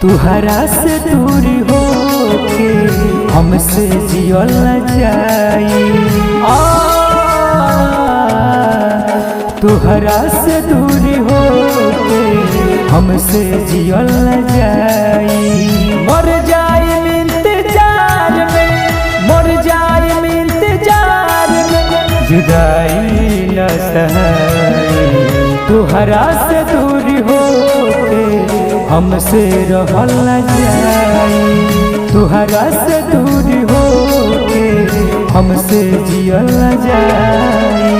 तुहरा से दूर होके हमसे जियल जाई। तुहरा से दूर होके हमसे जियल जाई। मर जाए इंतजार में, मर जाए इंतजार में, जुदाई न सहाई। तुहरा से दूर होके हमसे रहल जाई। तुहरा से दूर होके हमसे जियल जाई।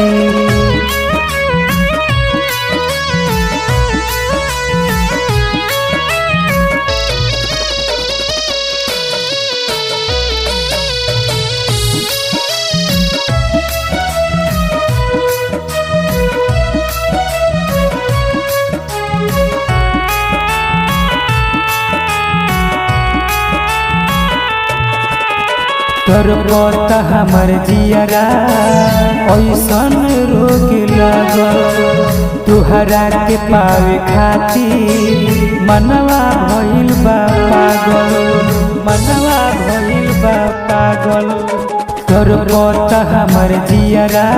तरपत हमर जियरा ऐसन रोग लागल। तुहरा के पावे खातिर मनवा भइल बा पागल, मनवा भइल बा पागल। तरपत हमर जियरा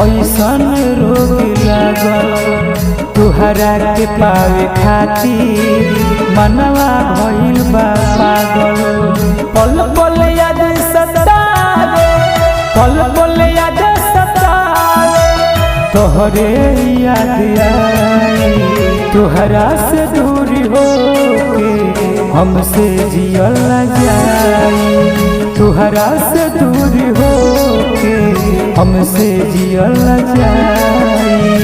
ऐसन रोग लागल। तुहरा के पावे खातिर मनवा भइल बा पागल। पल पल याद सतावे, पल पल याद सतावे, तोहरे याद आई। तुहरा से दूर होके हमसे जियल जाई। तुहरा से दूर होके हमसे जियल जाई।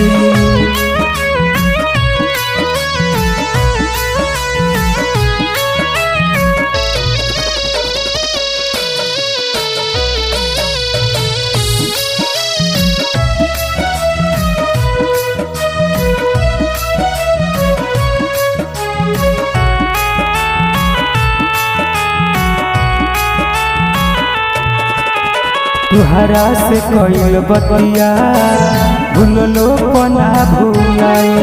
तुहरा से कइल बतिया भूललो पना भूलाई।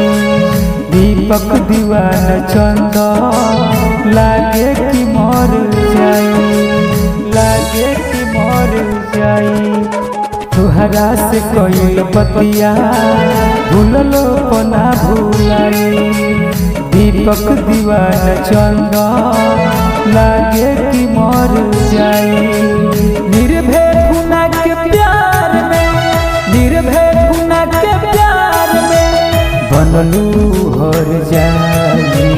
दीपक दीवाना चंदन लागे कि मर जाई, लागे कि मर जाई। तुहरा से कइल बतिया भूललो पना भूलाई। दीपक दीवाना चंदन लागे कि मर जाई। निर्भय खुना के प्यार में, निर्भय खुना के प्यार में बनलू हर जाई।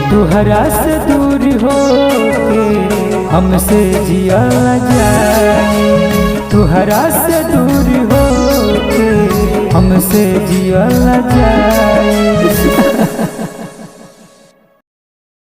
तुहरा से दूर होके हमसे जियल जाई। तुहरा से दूर होके हमसे जियल जाई।